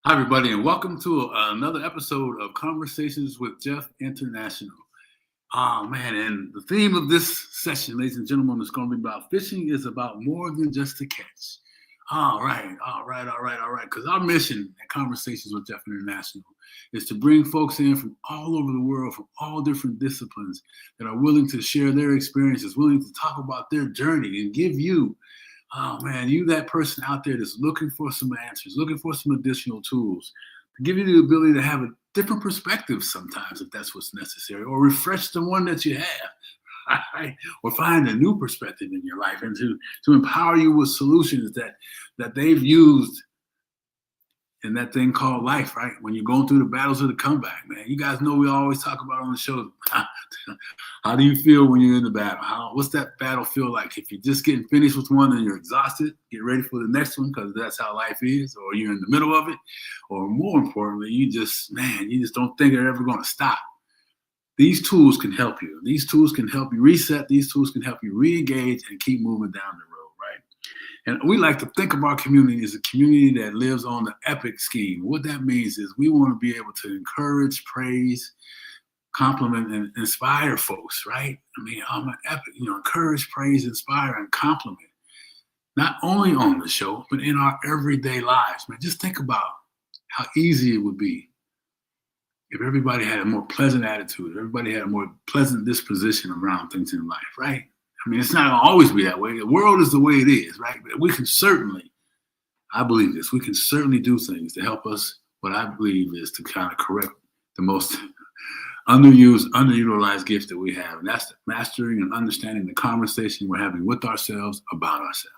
Hi, everybody, and welcome to another episode of Conversations with Geoff International. Oh, man, and the theme of this session, ladies and gentlemen, is going to be about fishing is about more than just a catch. All right. Because our mission at Conversations with Geoff International is to bring folks in from all over the world, from all different disciplines that are willing to share their experiences, willing to talk about their journey and give you you that person out there that's looking for some answers, looking for some additional tools, to give you the ability to have a different perspective sometimes if that's what's necessary, or refresh the one that you have, right? Or find a new perspective in your life and to empower you with solutions that they've used in that thing called life, right? When you're going through the battles of the comeback, man. You guys know we always talk about on the show, how do you feel when you're in the battle? What's that battle feel like? If you're just getting finished with one and you're exhausted, get ready for the next one because that's how life is, or you're in the middle of it, or more importantly, you just don't think they're ever going to stop. These tools can help you. These tools can help you reset. These tools can help you re-engage and keep moving down the road, right? And we like to think of our community as a community that lives on the epic scheme. What that means is we want to be able to encourage, praise, compliment, and inspire folks, right? I mean, I'm an epic, encourage, praise, inspire, and compliment. Not only on the show, but in our everyday lives, man. Just think about how easy it would be if everybody had a more pleasant attitude, if everybody had a more pleasant disposition around things in life, right? I mean, it's not going to always be that way. The world is the way it is, right? But we can certainly, I believe this, we can certainly do things to help us, what I believe is to kind of correct the most underutilized gift that we have. And that's mastering and understanding the conversation we're having with ourselves about ourselves.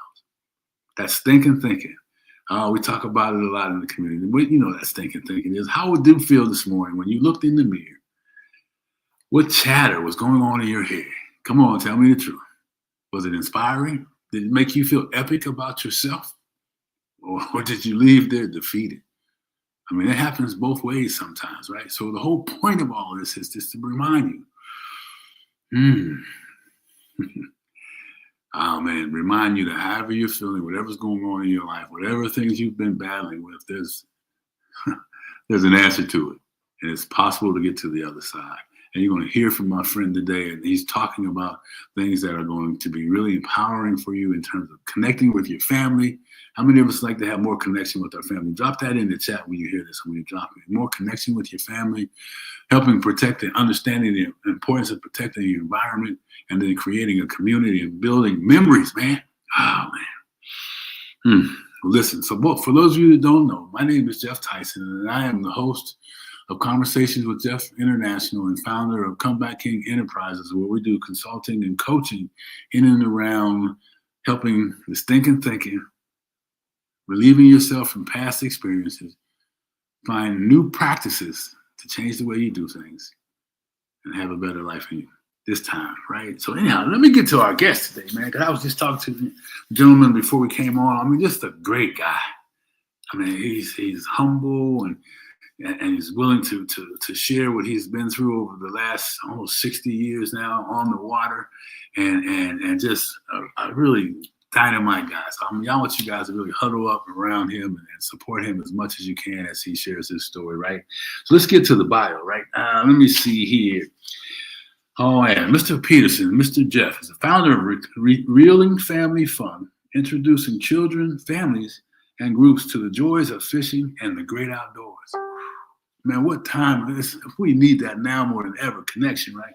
That's thinking. We talk about it a lot in the community. But you know that thinking is. How would you feel this morning when you looked in the mirror? What chatter was going on in your head? Come on, tell me the truth. Was it inspiring? Did it make you feel epic about yourself? Or did you leave there defeated? I mean, it happens both ways sometimes, right? So the whole point of all of this is just to remind you. Remind you that however you're feeling, whatever's going on in your life, whatever things you've been battling with, there's an answer to it. And it's possible to get to the other side. And you're going to hear from my friend today, and he's talking about things that are going to be really empowering for you in terms of connecting with your family. How many of us like to have more connection with our family? Drop that in the chat when you hear this, when you drop it. More connection with your family, helping protect and understanding the importance of protecting the environment, and then creating a community and building memories, man. Oh, man. Listen, so for those of you that don't know, my name is Jeff Tyson, and I am the host of Conversations with Geoff International and founder of Comeback King Enterprises, where we do consulting and coaching in and around helping this thinking, relieving yourself from past experiences, find new practices to change the way you do things, and have a better life in you this time, right? So anyhow, let me get to our guest today, man, because I was just talking to the gentleman before we came on. I mean, just a great guy. I mean, he's humble and he's willing to share what he's been through over the last almost 60 years now on the water, and just a really dynamite guy. So I want you guys to really huddle up around him and support him as much as you can as he shares his story, right? So let's get to the bio, right? Let me see here. Oh, yeah, Mr. Peterson, Mr. Geoff is the founder of Reelin Family Fun, introducing children, families, and groups to the joys of fishing and the great outdoors. Man, what time is this? We need that now more than ever, connection, right?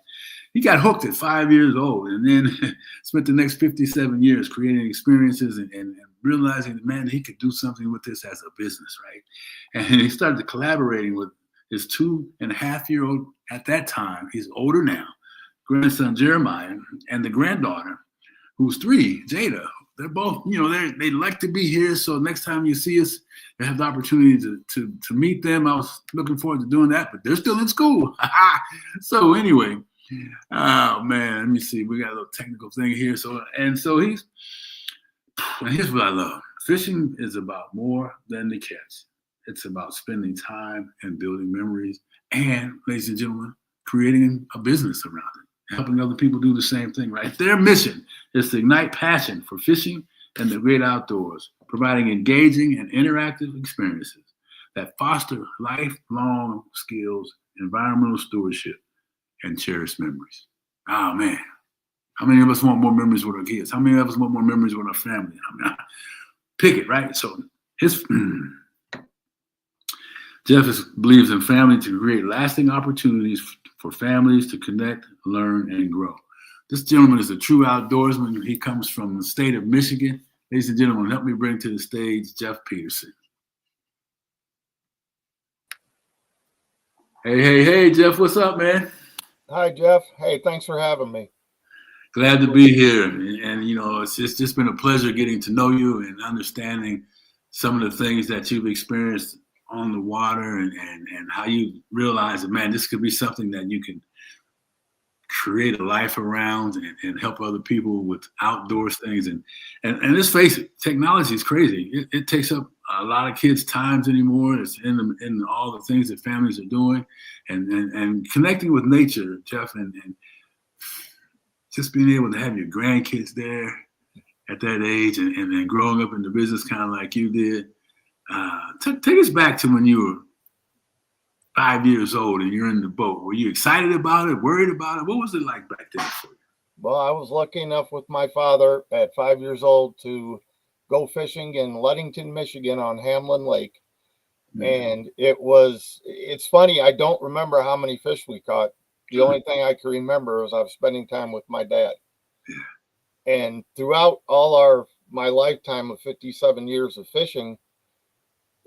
He got hooked at 5 years old and then spent the next 57 years creating experiences and realizing that, man, he could do something with this as a business, right? And he started collaborating with his 2.5-year-old at that time, he's older now, grandson Jeremiah, and the granddaughter, who's 3, Jada. They're both, they like to be here. So next time you see us, you have the opportunity to meet them. I was looking forward to doing that, but they're still in school. So anyway, oh man, let me see. We got a little technical thing here. So here's what I love. Fishing is about more than the catch. It's about spending time and building memories and, ladies and gentlemen, creating a business around it. Helping other people do the same thing, right? Their mission is to ignite passion for fishing and the great outdoors, providing engaging and interactive experiences that foster lifelong skills, environmental stewardship, and cherished memories. Oh man, how many of us want more memories with our kids? How many of us want more memories with our family? I mean, pick it, right? So Geoff believes in family to create lasting opportunities for families to connect, learn, and grow. This gentleman is a true outdoorsman. He comes from the state of Michigan. Ladies and gentlemen, help me bring to the stage Jeff Peterson. Hey, Jeff, what's up, man? Hi, Jeff. Hey, thanks for having me. Glad to be here. And you know, it's just been a pleasure getting to know you and understanding some of the things that you've experienced on the water and how you realize that, man, this could be something that you can create a life around and help other people with outdoors things. And let's face it, technology is crazy. It takes up a lot of kids' times anymore. It's in all the things that families are doing and connecting with nature, Jeff, and just being able to have your grandkids there at that age and then growing up in the business kind of like you did. Take us back to when you were 5 years old and you're in the boat. Were you excited about it, worried about it? What was it like back then for you? Well, I was lucky enough with my father at 5 years old to go fishing in Ludington, Michigan on Hamlin Lake. And it's funny, I don't remember how many fish we caught. The only thing I can remember was I was spending time with my dad. Yeah. And throughout my lifetime of 57 years of fishing,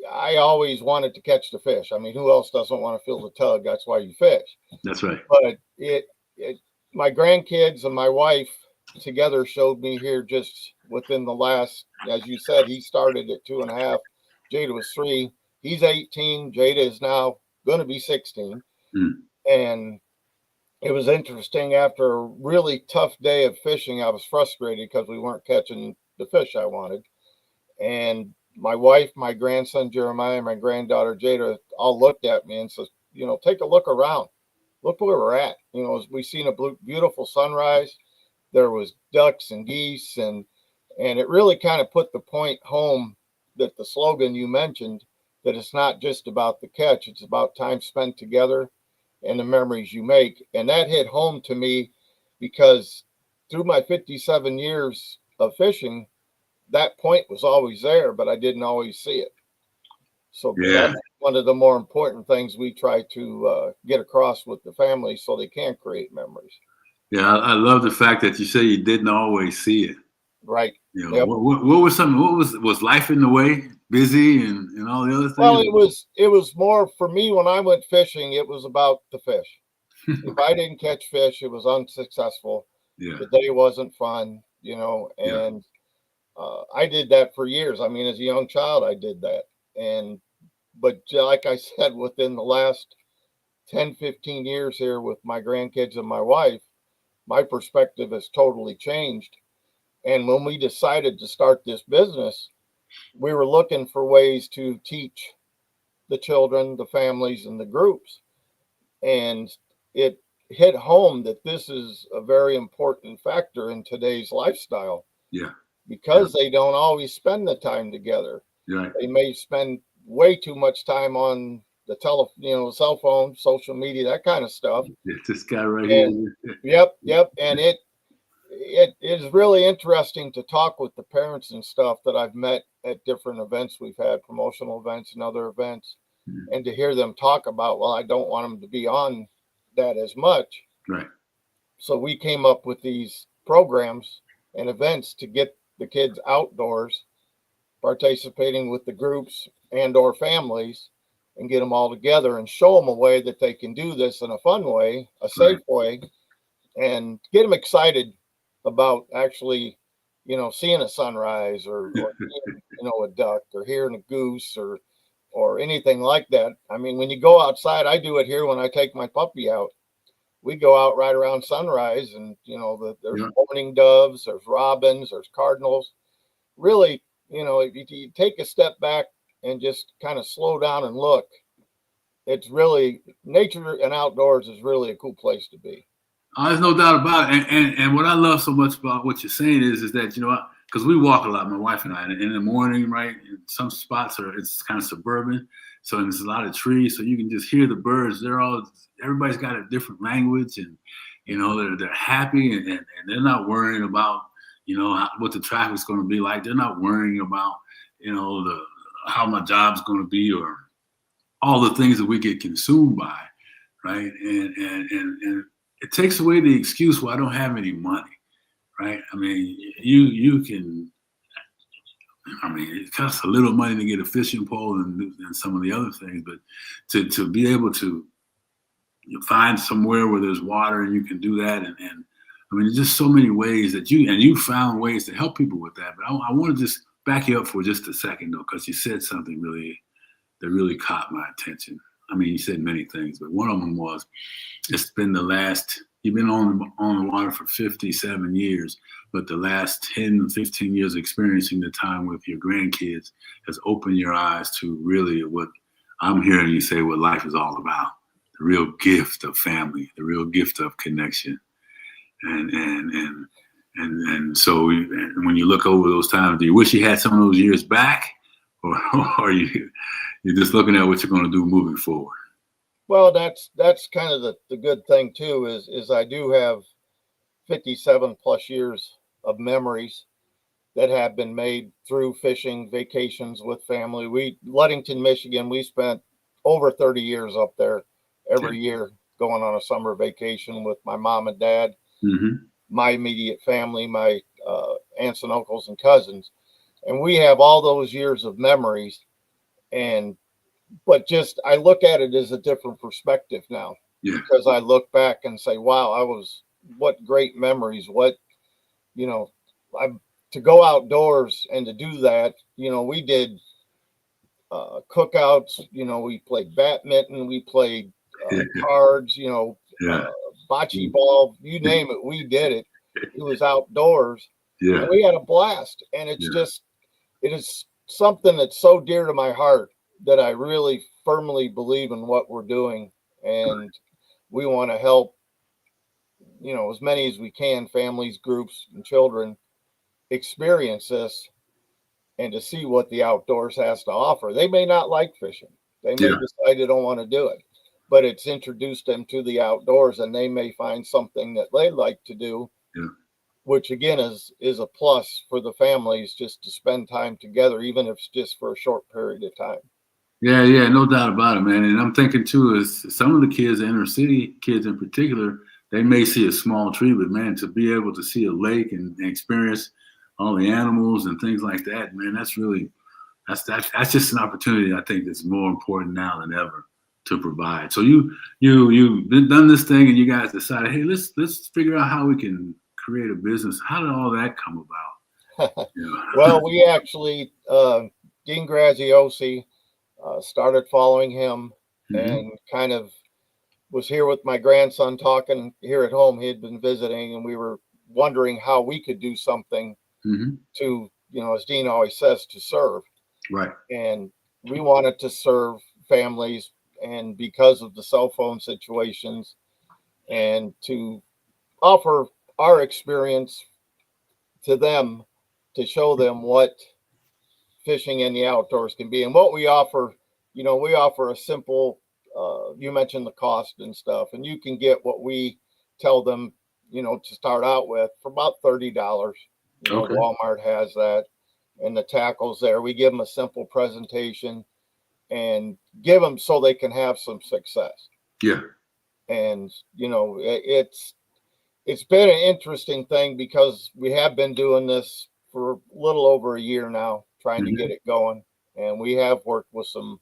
I always wanted to catch the fish. I mean, who else doesn't want to feel the tug? That's why you fish. That's right. But my grandkids and my wife together showed me here just within the last, as you said, he started at 2.5. Jada was 3. He's 18. Jada is now going to be 16. And it was interesting. After a really tough day of fishing, I was frustrated because we weren't catching the fish I wanted. And my wife, my grandson Jeremiah, and my granddaughter Jada all looked at me and said, you know, take a look around. Look where we're at. You know, we seen a beautiful sunrise. There was ducks and geese, and it really kind of put the point home that the slogan you mentioned, that it's not just about the catch, it's about time spent together and the memories you make. And that hit home to me because through my 57 years of fishing, that point was always there, but I didn't always see it. So that's one of the more important things we try to get across with the family so they can create memories. Yeah, I love the fact that you say you didn't always see it. Right. You know, yep. What was something? What was life in the way? Busy and all the other things? Well, it was more for me when I went fishing. It was about the fish. If I didn't catch fish, it was unsuccessful. Yeah. The day wasn't fun, you know. And I did that for years. I mean, as a young child, I did that. But like I said, within the last 10, 15 years here with my grandkids and my wife, my perspective has totally changed. And when we decided to start this business, we were looking for ways to teach the children, the families, and the groups. And it hit home that this is a very important factor in today's lifestyle. Yeah. Because they don't always spend the time together. Right. They may spend way too much time on the cell phone, social media, that kind of stuff. It's this guy right here. Yep. And it is really interesting to talk with the parents and stuff that I've met at different events we've had, promotional events and other events, and to hear them talk about, well, I don't want them to be on that as much. Right. So we came up with these programs and events to get the kids outdoors, participating with the groups and or families, and get them all together and show them a way that they can do this in a fun way, a safe way, and get them excited about actually, you know, seeing a sunrise or you know, a duck or hearing a goose or anything like that. I mean, when you go outside, I do it here when I take my puppy out. We go out right around sunrise, and you know, there's mourning doves, there's robins, there's cardinals. Really, you know, if you take a step back and just kind of slow down and look, it's really, nature and outdoors is really a cool place to be. There's no doubt about it. And what I love so much about what you're saying is that, you know, because we walk a lot, my wife and I, and in the morning, right? In some spots it's kind of suburban, so there's a lot of trees, so you can just hear the birds. Everybody's got a different language, and they're happy, and they're not worrying about what the traffic's going to be like. They're not worrying about how my job's going to be, or all the things that we get consumed by, right? And it takes away the excuse, well, I don't have any money, right? I mean, you can. I mean, it costs a little money to get a fishing pole and some of the other things, but to be able to find somewhere where there's water and you can do that, and I mean, there's just so many ways that you found ways to help people with that. But I want to just back you up for just a second though, because you said something that really caught my attention. I mean, you said many things, but one of them was, you've been on the water for 57 years, but the last 10, 15 years experiencing the time with your grandkids has opened your eyes to really what I'm hearing you say, what life is all about. The real gift of family, the real gift of connection. And so when you look over those times, do you wish you had some of those years back, or you're just looking at what you're going to do moving forward? Well, that's kind of the good thing too, is I do have 57 plus years of memories that have been made through fishing, vacations with family. Ludington, Michigan, we spent over 30 years up there every year going on a summer vacation with my mom and dad, my immediate family, my aunts and uncles and cousins. And we have all those years of memories, but just I look at it as a different perspective now, because I look back and say, wow, what great memories. To go outdoors and to do that, we did cookouts, we played badminton, we played cards, bocce ball, you name it, we did it. It was outdoors. And we had a blast. And it is something that's so dear to my heart, that I really firmly believe in what we're doing. And we want to help, as many as we can, families, groups, and children experience this and to see what the outdoors has to offer. They may not like fishing. They may decide they don't want to do it, but it's introduced them to the outdoors, and they may find something that they like to do, which again is a plus for the families, just to spend time together, even if it's just for a short period of time. Yeah, no doubt about it, man. And I'm thinking too, is some of the kids, inner city kids in particular, they may see a small tree, but man, to be able to see a lake and experience all the animals and things like that, man, that's just an opportunity I think that's more important now than ever to provide. So you've done this thing, and you guys decided, hey, let's figure out how we can create a business. How did all that come about? Well, we actually, Dean Graziosi, started following him, and kind of was here with my grandson talking here at home. He had been visiting, and we were wondering how we could do something to, as Dean always says, to serve. Right. And we wanted to serve families, and because of the cell phone situations, and to offer our experience to them, to show them what fishing in the outdoors can be. And what we offer, we offer a simple, you mentioned the cost and stuff, and you can get what we tell them, to start out with for about $30. Walmart has that, and the tackle's there. We give them a simple presentation and give them so they can have some success. Yeah. And, it's been an interesting thing, because we have been doing this for a little over a year now, trying to get it going. And we have worked with some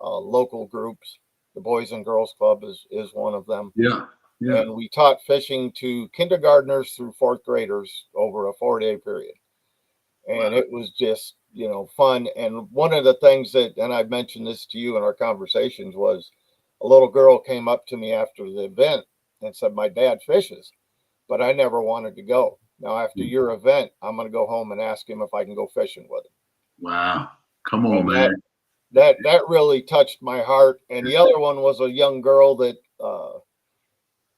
local groups. The Boys and Girls Club is one of them. Yeah. And we taught fishing to kindergartners through fourth graders over a 4-day period. And it was just, fun. And one of the things and I've mentioned this to you in our conversations, was a little girl came up to me after the event and said, my dad fishes, but I never wanted to go. Now, after your event, I'm going to go home and ask him if I can go fishing with him. Wow. Come on, man. That really touched my heart. And the other one was a young girl that,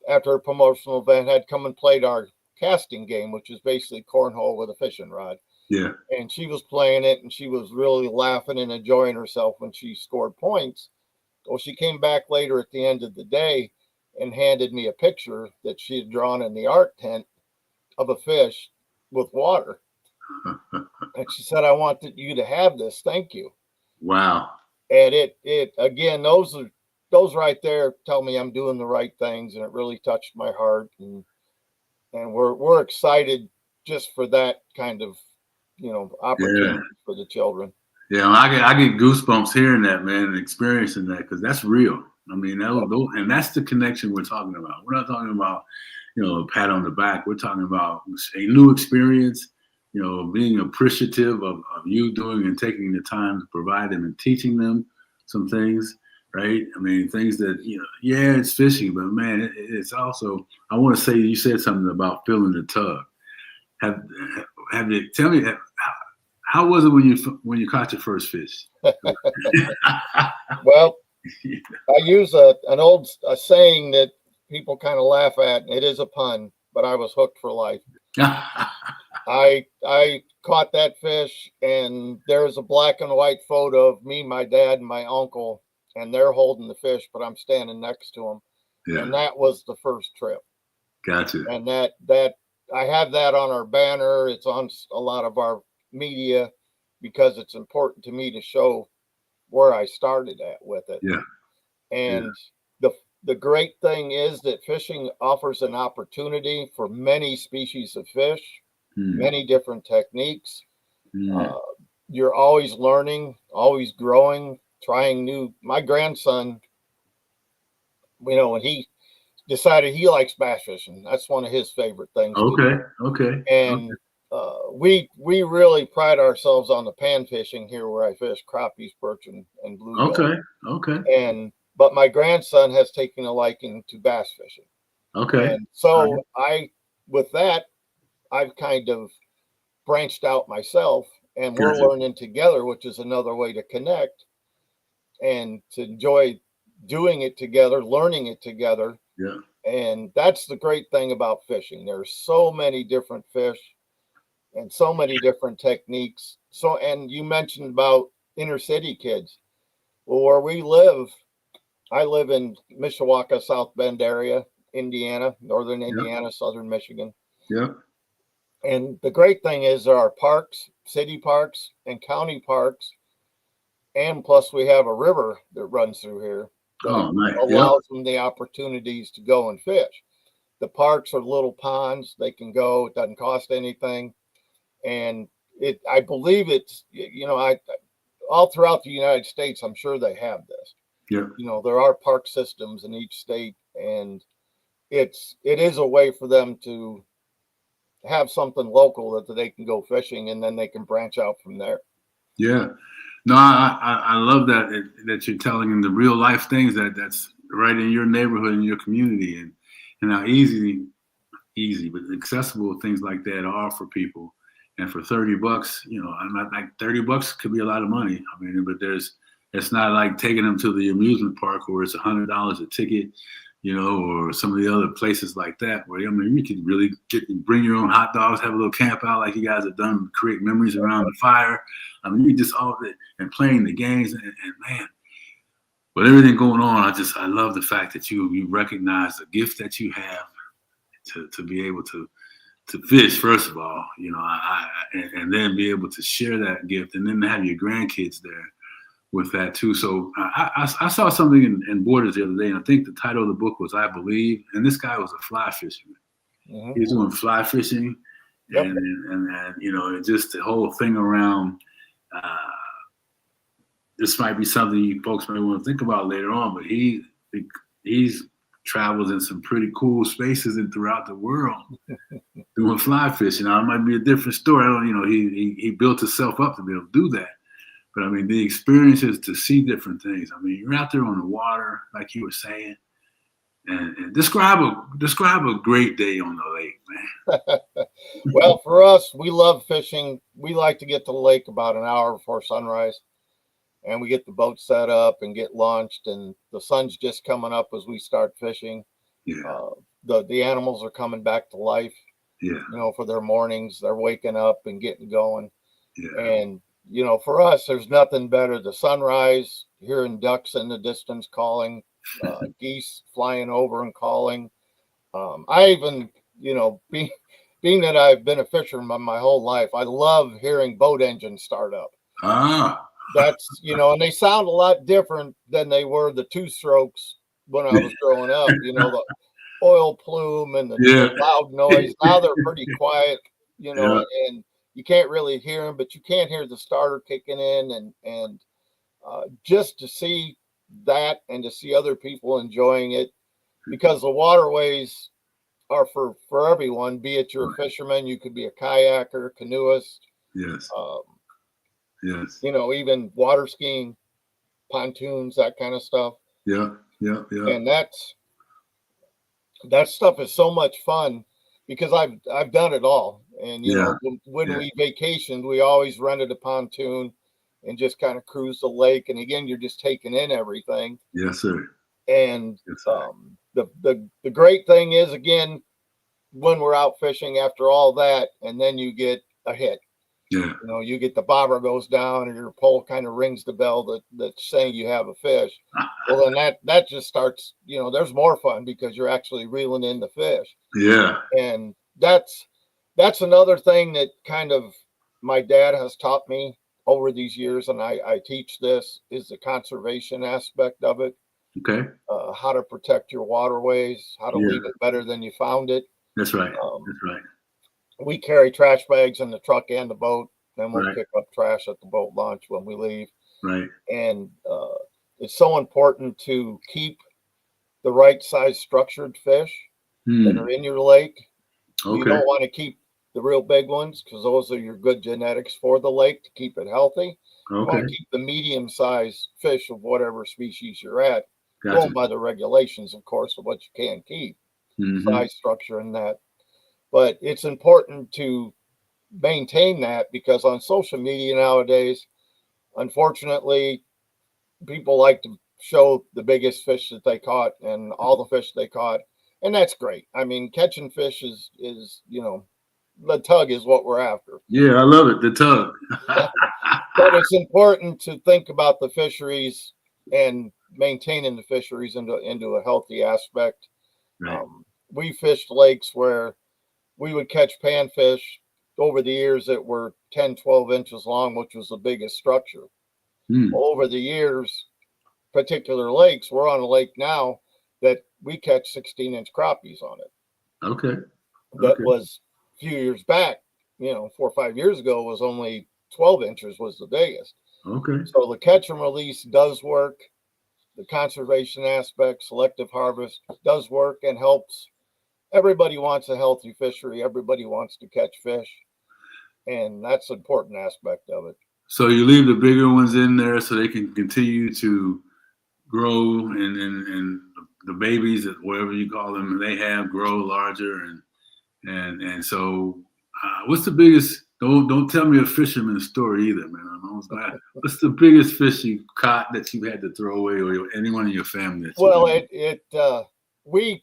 after a promotional event, had come and played our casting game, which is basically cornhole with a fishing rod. Yeah. and she was playing it, and she was really laughing and enjoying herself when she scored points. Well, she came back later at the end of the day and handed me a picture that she had drawn in the art tent of a fish with water. And she said, "I wanted you to have this. Thank you." Wow. And it again, those right there tell me I'm doing the right things, and it really touched my heart. And we're excited just for that kind of, opportunity Yeah. for the children. Yeah, I get goosebumps hearing that, man, and experiencing that, because that's real. I mean, Yep. and that's the connection we're talking about. We're not talking about, a pat on the back. We're talking about a new experience, being appreciative of you doing and taking the time to provide them and teaching them some things, right? I mean, things that, yeah, it's fishing, but man, it's also, I want to say, you said something about feeling the tug. Have, have you, tell me, how was it when you caught your first fish? Well, I use an old saying that people kind of laugh at. It is a pun, but I was hooked for life. I caught that fish, and there's a black and white photo of me, my dad, and my uncle, and they're holding the fish, but I'm standing next to them. Yeah, And that was the first trip. gotcha. And that I have that on our banner. It's on a lot of our media because it's important to me to show where I started at with it. Yeah, yeah. And the great thing is that fishing offers an opportunity for many species of fish, many different techniques. Uh, you're always learning, always growing, trying new. My grandson, when he decided he likes bass fishing, that's one of his favorite things to do. Okay. And we really pride ourselves on the pan fishing here where I fish crappies, perch, and bluegill. Okay. But my grandson has taken a liking to bass fishing. Okay. And so with that, I've kind of branched out myself, and we're Gotcha. learning together, which is another way to connect and to enjoy doing it together, learning it together. Yeah. And that's the great thing about fishing. There's so many different fish and so many different techniques. So, and you mentioned about inner city kids. Well, where we live, I live in Mishawaka, South Bend area, Indiana, northern Indiana, southern Michigan. Yeah. And the great thing is there are parks, city parks and county parks. And plus we have a river that runs through here that Nice. allows them the opportunities to go and fish. The parks are little ponds. They can go. It doesn't cost anything. And I believe it's, all throughout the United States, I'm sure they have this. Yeah. There are park systems in each state, and it is a way for them to have something local that they can go fishing, and then they can branch out from there. Yeah. No, I love that you're telling them the real life things that's right in your neighborhood, in your community, and how easy, but accessible things like that are for people. And for $30, I'm not like $30 could be a lot of money. I mean, but it's not like taking them to the amusement park where it's $100 a ticket, or some of the other places like that where, you can really bring your own hot dogs, have a little camp out like you guys have done, create memories around the fire. I mean, you just all of it and playing the games and man, with everything going on, I love the fact that you recognize the gift that you have to be able to fish, first of all, and then be able to share that gift, and then have your grandkids there with that too. So I saw something in Borders the other day, and I think the title of the book was "I Believe," and this guy was a fly fisherman. Mm-hmm. He's doing fly fishing, yep. and just the whole thing around. This might be something you folks may want to think about later on, but he's travels in some pretty cool spaces and throughout the world doing fly fishing. Now, it might be a different story. I don't, he built himself up to be able to do that. But I mean, the experiences to see different things. I mean, you're out there on the water, like you were saying, and describe a great day on the lake, man. Well, for us, we love fishing. We like to get to the lake about an hour before sunrise. And we get the boat set up and get launched, and the sun's just coming up as we start fishing. Yeah. The animals are coming back to life. Yeah. For their mornings, they're waking up and getting going. Yeah. And, you know, for us, there's nothing better. The sunrise, hearing ducks in the distance calling, geese flying over and calling. I even, you know, being that I've been a fisherman my whole life, I love hearing boat engines start up. Ah. That's, you know, and they sound a lot different than they were the two strokes when I was growing up, you know, the oil plume and Yeah. the loud noise. Now they're pretty quiet, you know, Yeah. and you can't really hear them, but you can't hear the starter kicking in, and just to see that and to see other people enjoying it, because the waterways are for everyone, be it you're a fisherman, you could be a kayaker, canoeist, Yes. um, Yes. you know, even water skiing, pontoons, that kind of stuff. Yeah. Yeah. Yeah. And that stuff is so much fun because I've done it all. And you Yeah. know, when Yeah. we vacationed, we always rented a pontoon and just kind of cruise the lake. And again, you're just taking in everything. Yes, sir. And Yes, sir. the great thing is, again, when we're out fishing after all that, and then you get a hit. Yeah. You know, you get the bobber goes down, and your pole kind of rings the bell that's saying you have a fish. Well, then that just starts. You know, there's more fun because you're actually reeling in the fish. Yeah. And that's another thing that kind of my dad has taught me over these years, and I teach this, is the conservation aspect of it. Okay. How to protect your waterways, how to leave it better than you found it. That's right. That's right. We carry trash bags in the truck and the boat. Then we'll Right. pick up trash at the boat launch when we leave. Right. And it's so important to keep the right size structured fish that are in your lake. You Okay. don't want to keep the real big ones because those are your good genetics for the lake to keep it healthy. You want Okay. to keep the medium sized fish of whatever species you're at, Gotcha. going by the regulations, of course, of what you can keep, Mm-hmm. size, structure, and that. But it's important to maintain that because on social media nowadays, unfortunately, people like to show the biggest fish that they caught and all the fish they caught, and that's great. I mean, catching fish is you know, the tug is what we're after. Yeah, I love it. The tug. But it's important to think about the fisheries and maintaining the fisheries into a healthy aspect. Right. We fished lakes where we would catch panfish over the years that were 10, 12 inches long, which was the biggest structure. Mm. Over the years, particular lakes, we're on a lake now that we catch 16-inch crappies on it. Okay. That Okay. was a few years back, you know, 4 or 5 years ago, was only 12 inches was the biggest. Okay. So the catch and release does work. The conservation aspect, selective harvest does work and helps. Everybody wants a healthy fishery. Everybody wants to catch fish. And that's an important aspect of it. So you leave the bigger ones in there so they can continue to grow, and the babies, whatever you call them, they have grow larger, and so what's the biggest? Don't tell me a fisherman's story either, man. I'm almost glad. What's the biggest fish you caught that you had to throw away, or anyone in your family? Well, we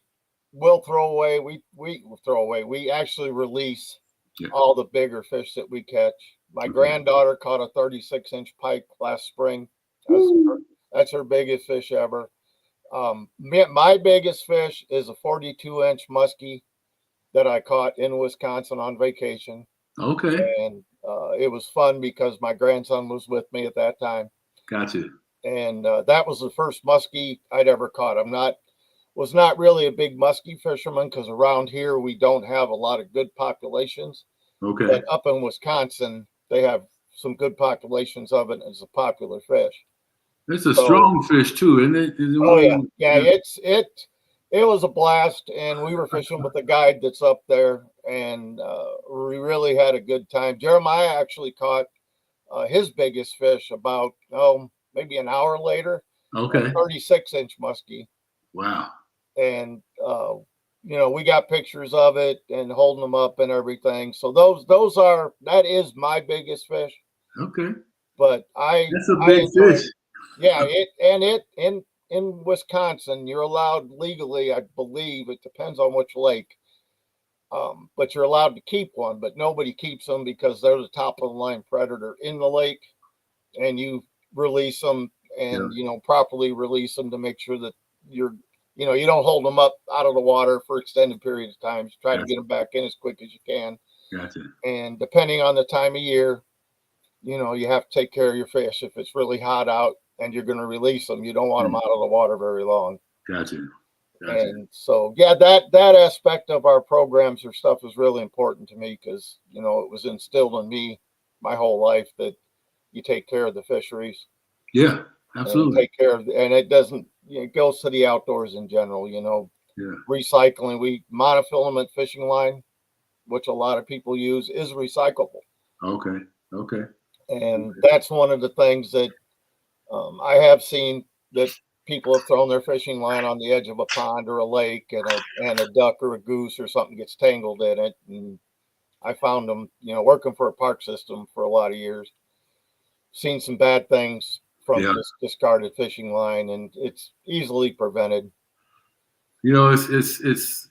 will throw away. We throw away. We actually release all the bigger fish that we catch. My granddaughter caught a 36-inch pike last spring. That's her biggest fish ever. My biggest fish is a 42-inch muskie that I caught in Wisconsin on vacation. Okay. And it was fun because my grandson was with me at that time. Gotcha. And that was the first muskie I'd ever caught. Was not really a big muskie fisherman because around here we don't have a lot of good populations. Okay. But up in Wisconsin, they have some good populations of it. And it's a popular fish. It's a strong fish too, isn't it? Yeah. It was a blast, and we were fishing with a guide that's up there, and we really had a good time. Jeremiah actually caught his biggest fish about maybe an hour later. Okay. A 36-inch muskie. Wow. And you know, we got pictures of it and holding them up and everything. So that is my biggest fish. Okay. But that's a big fish. Yeah, in Wisconsin, you're allowed legally, I believe, it depends on which lake, But you're allowed to keep one, but nobody keeps them because they're the top of the line predator in the lake, and you release them and, properly release them to make sure that you don't hold them up out of the water for extended periods of time. You try to get them back in as quick as you can. Gotcha. And depending on the time of year, you have to take care of your fish. If it's really hot out and you're going to release them, you don't want them out of the water very long. Gotcha. And so, that aspect of our programs or stuff is really important to me because, it was instilled in me my whole life that you take care of the fisheries. Yeah, absolutely. Take care of, and it doesn't, it goes to the outdoors in general, recycling. Monofilament fishing line, which a lot of people use, is recyclable. Okay. And that's one of the things that I have seen that people have thrown their fishing line on the edge of a pond or a lake, and a duck or a goose or something gets tangled in it. And I found them, working for a park system for a lot of years, seen some bad things from this discarded fishing line, and it's easily prevented. It's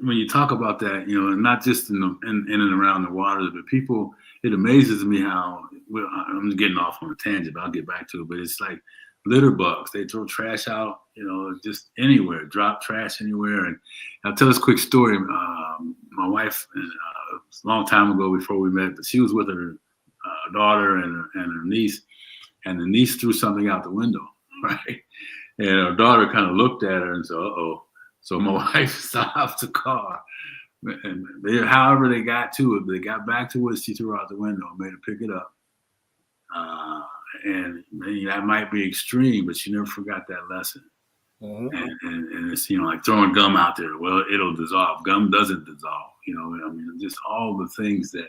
when you talk about that, and not just in and around the water, but people, it amazes me how, I'm getting off on a tangent, but I'll get back to it. But it's like litter bugs. They throw trash out, just anywhere, drop trash anywhere. And I'll tell this quick story. My wife, a long time ago before we met, but she was with her daughter and her niece, and the niece threw something out the window, right? And her daughter kind of looked at her and said, "Uh-oh." So my wife stopped the car, and however they got to it, they got back to it. She threw out the window and made her pick it up. And that might be extreme, but she never forgot that lesson. Mm-hmm. And it's like throwing gum out there. Well, it'll dissolve. Gum doesn't dissolve. Just all the things that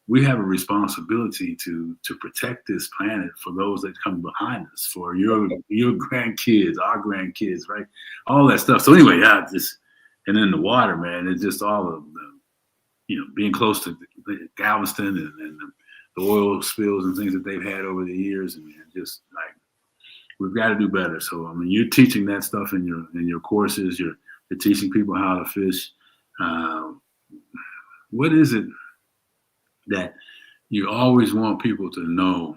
we have a responsibility to protect this planet for those that come behind us, for your grandkids, our grandkids, right? All that stuff. So anyway, and then the water, man, it's just all of the, being close to Galveston and the oil spills and things that they've had over the years, and just like, we've got to do better. So you're teaching that stuff in your courses. You're teaching people how to fish. What is it that you always want people to know,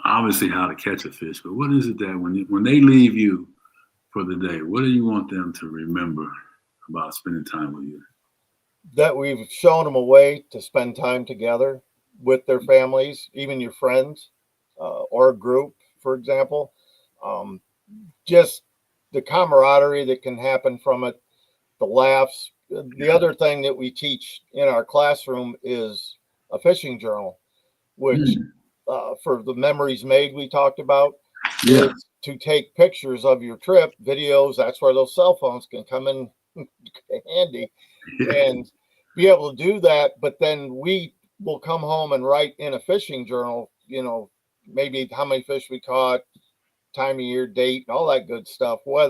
obviously how to catch a fish, but what is it that when they leave you for the day, what do you want them to remember about spending time with you? That we've shown them a way to spend time together with their families, even your friends, or a group, for example. Just the camaraderie that can happen from it, the laughs. The other thing that we teach in our classroom is a fishing journal, which for the memories made we talked about, is to take pictures of your trip, videos. That's where those cell phones can come in handy, and be able to do that. But then we will come home and write in a fishing journal, maybe how many fish we caught, time of year, date, and all that good stuff. But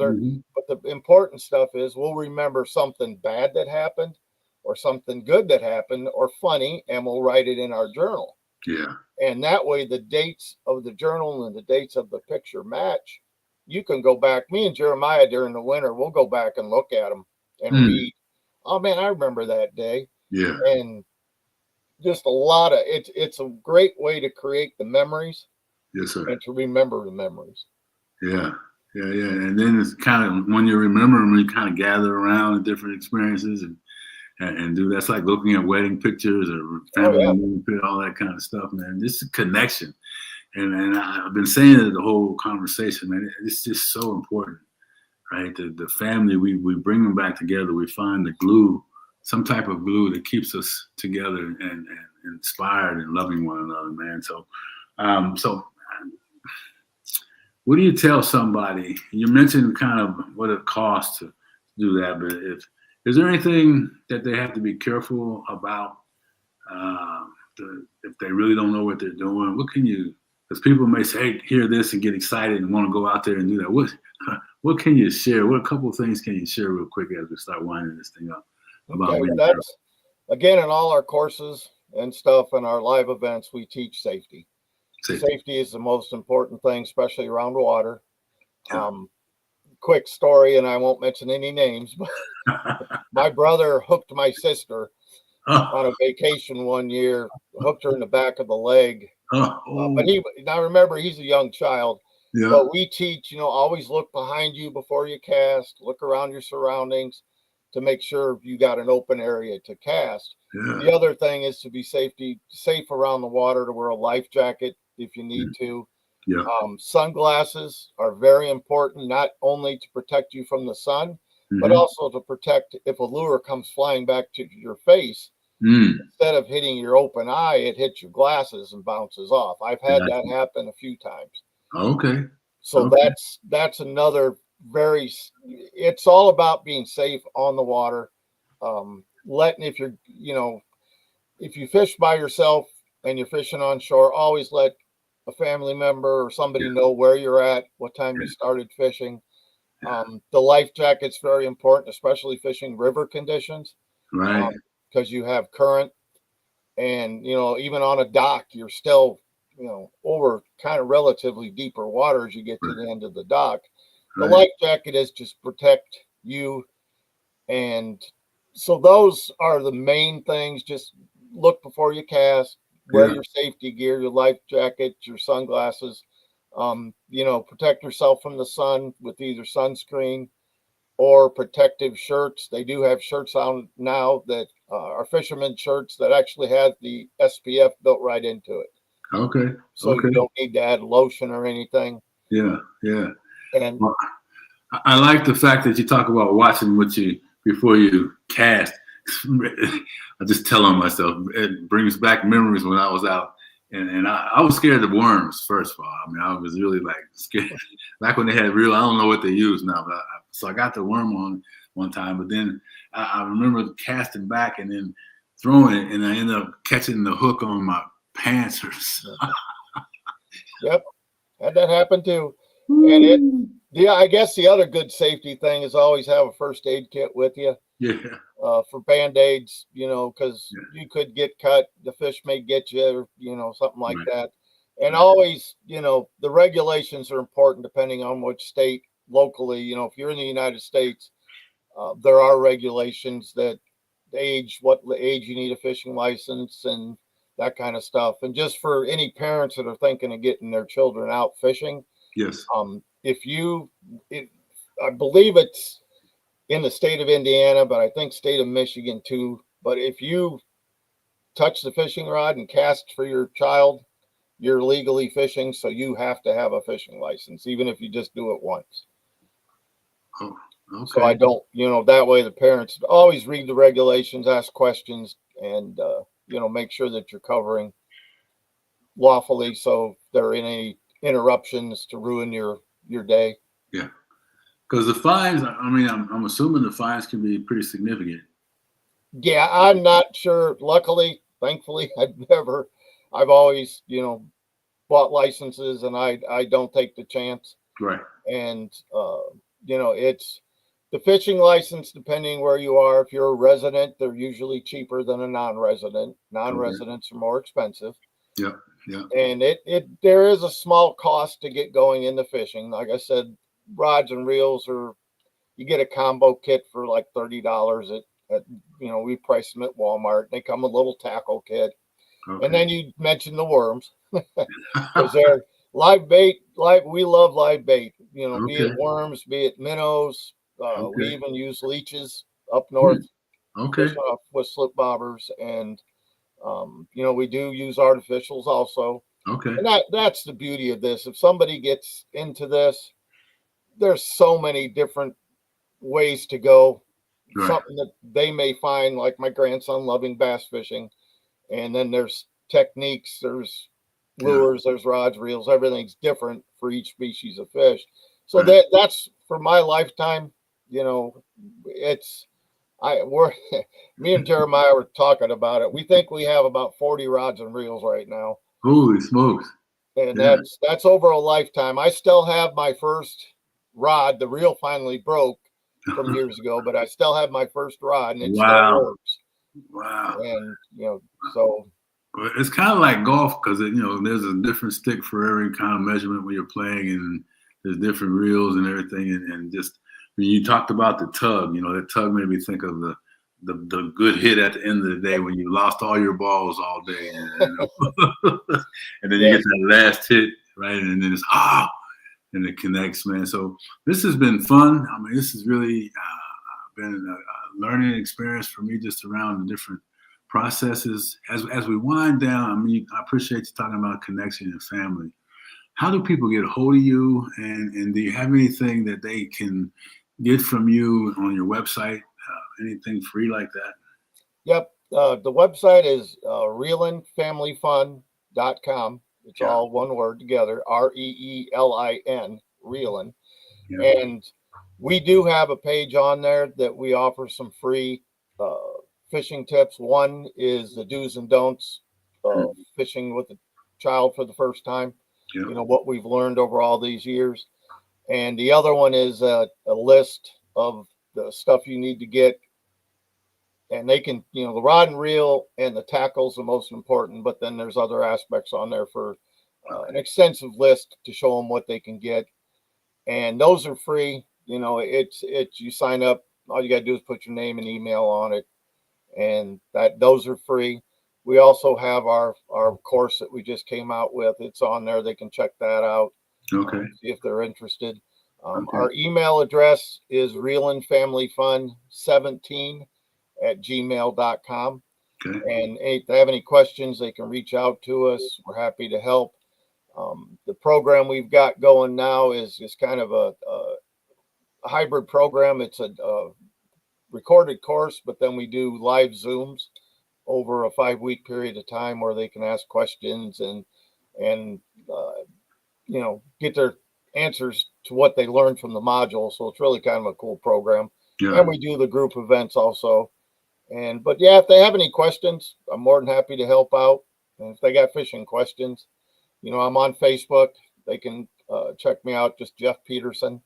the important stuff is we'll remember something bad that happened, or something good that happened, or funny, and we'll write it in our journal. Yeah. And that way the dates of the journal and the dates of the picture match. You can go back. Me and Jeremiah during the winter, we'll go back and look at them and read. Oh man, I remember that day. Yeah. And just a lot of it's a great way to create the memories. Yes, sir. And to remember the memories. Yeah. And then it's kind of, when you remember them, you kind of gather around the different experiences and do. That's like looking at wedding pictures or family movie, all that kind of stuff, man. This is connection. And I've been saying it the whole conversation, man. It's just so important, right? The family, we bring them back together. We find the glue, some type of glue that keeps us together and inspired and loving one another, man. So what do you tell somebody? You mentioned kind of what it costs to do that, but is there anything that they have to be careful about if they really don't know what they're doing? What can you, because people may say, hey, hear this and get excited and want to go out there and do that. What can you share? What a couple of things can you share real quick as we start winding this thing up? That's, again, in all our courses and stuff and our live events, we teach safety. Safety is the most important thing, especially around water. quick story, and I won't mention any names, but my brother hooked my sister on a vacation one year, hooked her in the back of the leg. But now remember, he's a young child. Yeah. But we teach, always look behind you before you cast, look around your surroundings to make sure you got an open area to cast. Yeah. The other thing is to be safe around the water, to wear a life jacket if you need to. Yeah. Sunglasses are very important, not only to protect you from the sun, but also to protect if a lure comes flying back to your face. Instead of hitting your open eye, it hits your glasses and bounces off. I've had that happen a few times. Okay. So that's another it's all about being safe on the water. If you fish by yourself and you're fishing on shore, always let a family member or somebody know where you're at, what time you started fishing. The life jacket's very important, especially fishing river conditions. Right. Because you have current, and even on a dock, you're still over kind of relatively deeper water as you get to the end of the dock. The life jacket is just protect you, and so those are the main things. Just look before you cast, wear your safety gear, your life jacket, your sunglasses. Protect yourself from the sun with either sunscreen or protective shirts. They do have shirts on now that are fisherman shirts that actually have the SPF built right into it. Okay. So you don't need to add lotion or anything. Yeah. Yeah. And well, I like the fact that you talk about watching before you cast. I just tell on myself. It brings back memories when I was out. And I was scared of worms, first of all. I mean, I was really scared. Back when they had I don't know what they use now, but so I got the worm on one time, but then I remember casting back and then throwing it, and I ended up catching the hook on my pants or something. Yep, had that happen too. And I guess the other good safety thing is always have a first aid kit with you. Yeah. For Band-Aids, because you could get cut, the fish may get you, or, something like that. And always, the regulations are important depending on which state locally. If you're in the United States, there are regulations that what age you need a fishing license and that kind of stuff. And just for any parents that are thinking of getting their children out fishing, yes, I believe it's in the state of Indiana, but I think state of Michigan too. But if you touch the fishing rod and cast for your child, you're legally fishing, so you have to have a fishing license, even if you just do it once. Oh, okay. So I don't, that way the parents always read the regulations, ask questions, and make sure that you're covering lawfully, so if there are any interruptions to ruin your day. Yeah. Because the fines, I'm assuming the fines can be pretty significant. Yeah, I'm not sure. Luckily, thankfully, I've always, bought licenses, and I don't take the chance. Right. And, it's the fishing license, depending where you are. If you're a resident, they're usually cheaper than a non-resident. Non-residents are more expensive. Yeah. Yeah. And there is a small cost to get going into fishing. Like I said, rods and reels you get a combo kit for like $30 at we price them at Walmart. They come with a little tackle kit. Okay. And then you mentioned the worms because they're live bait. We love live bait, okay. Be it worms, be it minnows. Okay. We even use leeches up north. Okay. With slip bobbers, and we do use artificials also. Okay. And that's the beauty of this. If somebody gets into this, there's so many different ways to go. Right. Something that they may find, like my grandson loving bass fishing, and then there's techniques, there's lures, there's rods, reels, everything's different for each species of fish. So right. That's for my lifetime. Me and Jeremiah were talking about it. We think we have about 40 rods and reels right now. Holy smokes. And that's over a lifetime. I still have my first rod. The reel finally broke from years ago, but I still have my first rod, and it still works. Wow. And so it's kind of like golf, because there's a different stick for every kind of measurement when you're playing, and there's different reels and everything, and just when you talked about the tug, that tug made me think of the good hit at the end of the day when you lost all your balls all day, and then you Yes. get that last hit, right, and then it's and it connects, man. So this has been fun. I mean, this has really been a learning experience for me, just around the different processes. As we wind down, I mean, I appreciate you talking about connection and family. How do people get a hold of you, and do you have anything that they can get from you on your website? Anything free like that? Yep. The website is reelinfamilyfun.com. It's Yeah. all one word together, Reelin, Reelin. Yeah. And we do have a page on there that we offer some free fishing tips. One is the do's and don'ts fishing with a child for the first time, Yeah. what we've learned over all these years. And the other one is a list of the stuff you need to get. And they can, the rod and reel and the tackle's the most important, but then there's other aspects on there for an extensive list to show them what they can get. And those are free. It's you sign up. All you got to do is put your name and email on it, and those are free. We also have our course that we just came out with. It's on there. They can check that out. Okay. See if they're interested. Okay. Our email address is reelinfamilyfun17@gmail.com. Okay. And if they have any questions, they can reach out to us. We're happy to help. The program we've got going now is kind of a hybrid program. It's a recorded course, but then we do live Zooms over a 5-week period of time where they can ask questions and get their answers to what they learned from the module. So it's really kind of a cool program. Yeah. And we do the group events also. But yeah, if they have any questions, I'm more than happy to help out. And if they got fishing questions, I'm on Facebook. They can check me out, just Jeff Peterson.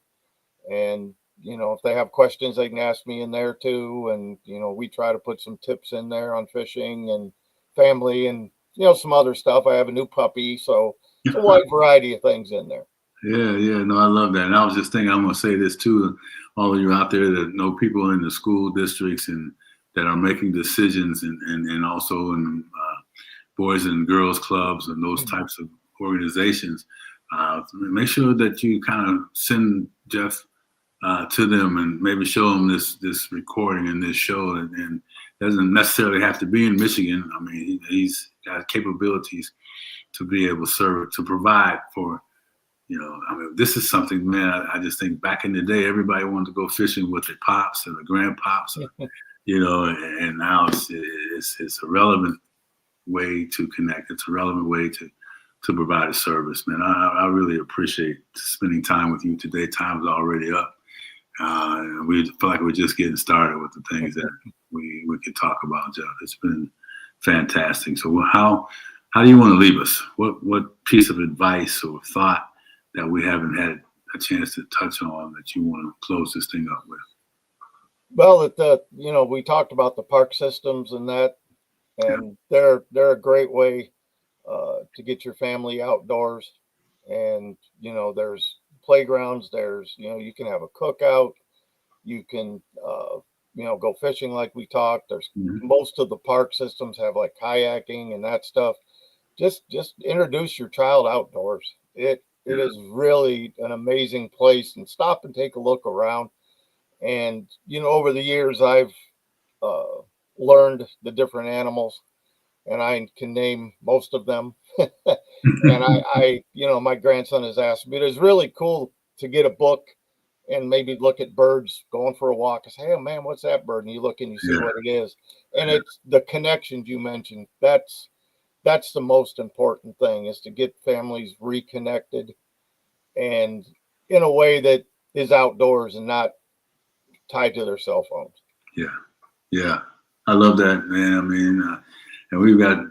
And, if they have questions, they can ask me in there too. And, we try to put some tips in there on fishing and family and, some other stuff. I have a new puppy, so it's a wide variety of things in there. Yeah. No, I love that. And I was just thinking, I'm going to say this too, all of you out there that know people in the school districts and that are making decisions and also in boys and girls clubs and those types of organizations. Make sure that you kind of send Jeff to them and maybe show them this recording and this show, and doesn't necessarily have to be in Michigan. I mean, he's got capabilities to be able to provide for, I mean, this is something, man, I just think back in the day, everybody wanted to go fishing with their pops and their grandpops, and now it's a relevant way to connect. It's a relevant way to provide a service, man. I really appreciate spending time with you today. Time's already up. We feel like we're just getting started with the things that we can talk about, Jeff. It's been fantastic. So how do you want to leave us? What piece of advice or thought that we haven't had a chance to touch on that you want to close this thing up with? Well, we talked about the park systems and that, and they're a great way to get your family outdoors. And there's playgrounds. There's you can have a cookout. You can go fishing like we talked. There's most of the park systems have like kayaking and that stuff. Just introduce your child outdoors. It is really an amazing place, and stop and take a look around. And over the years, I've learned the different animals, and I can name most of them. And I my grandson has asked me, it's really cool to get a book and maybe look at birds going for a walk. I say, hey man, what's that bird? And you look and you see what it is. And it's the connections you mentioned. That's the most important thing, is to get families reconnected and in a way that is outdoors and not tied to their cell phones. Yeah. I love that, man. I mean, and we've got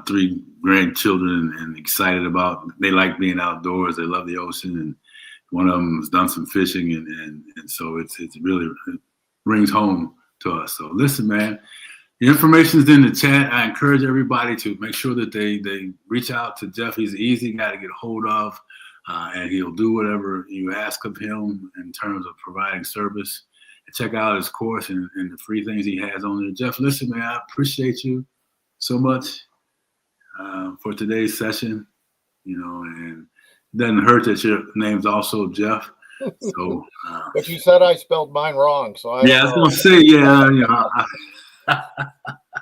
3 grandchildren and excited about, they like being outdoors. They love the ocean, and one of them has done some fishing, and so it's really, it rings home to us. So listen, man, the information is in the chat. I encourage everybody to make sure that they reach out to Jeff. He's an easy guy to get a hold of. and he'll do whatever you ask of him in terms of providing service. And check out his course and the free things he has on there. Jeff, listen, man, I appreciate you so much for today's session. And it doesn't hurt that your name's also Jeff. So, but you said I spelled mine wrong, so I was gonna say, yeah.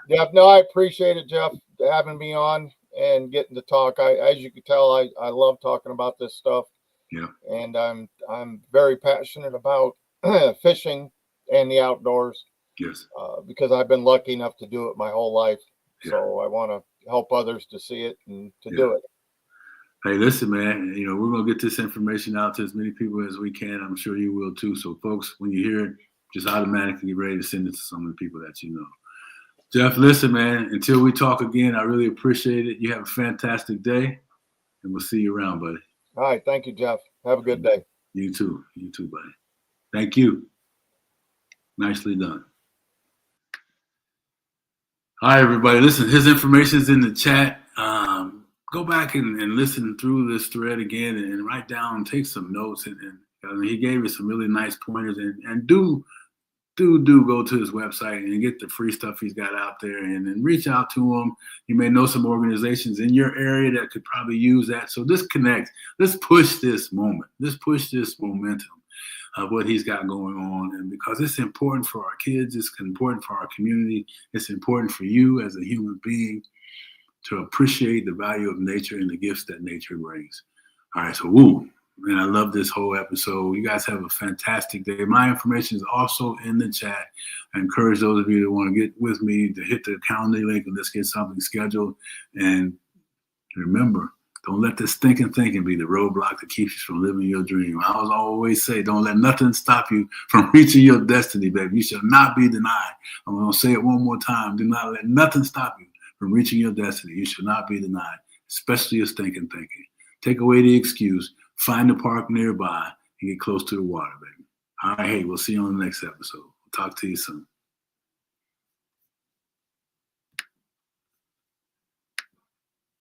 Jeff, no, I appreciate it, Jeff, having me on and getting to talk. As you can tell, I love talking about this stuff. Yeah. And I'm very passionate about fishing and the outdoors. Yes. Because I've been lucky enough to do it my whole life. Yeah. So I want to help others to see it and to do it. Hey, listen, man, we're going to get this information out to as many people as we can. I'm sure you will too. So folks, when you hear it, just automatically get ready to send it to some of the people that you know. Jeff, listen, man, until we talk again, I really appreciate it. You have a fantastic day, and we'll see you around, buddy. All right. Thank you, Jeff. Have a good day. You too. You too, buddy. Thank you. Nicely done. Hi, everybody. Listen, his information is in the chat. Go back and listen through this thread again and write down, take some notes. And he gave us some really nice pointers. And do go to his website and get the free stuff he's got out there, and then reach out to him. You may know some organizations in your area that could probably use that. So just connect. Let's push this moment. Let's push this momentum of what he's got going on. And because it's important for our kids, it's important for our community, it's important for you as a human being to appreciate the value of nature and the gifts that nature brings. All right, so man, I love this whole episode. You guys have a fantastic day. My information is also in the chat. I encourage those of you that want to get with me to hit the calendar link and let's get something scheduled. And remember, don't let this thinking be the roadblock that keeps you from living your dream. I always say, don't let nothing stop you from reaching your destiny, baby. You shall not be denied. I'm going to say it one more time. Do not let nothing stop you from reaching your destiny. You shall not be denied, especially your thinking. Take away the excuse. Find a park nearby and get close to the water, baby. All right, hey, we'll see you on the next episode. Talk to you soon.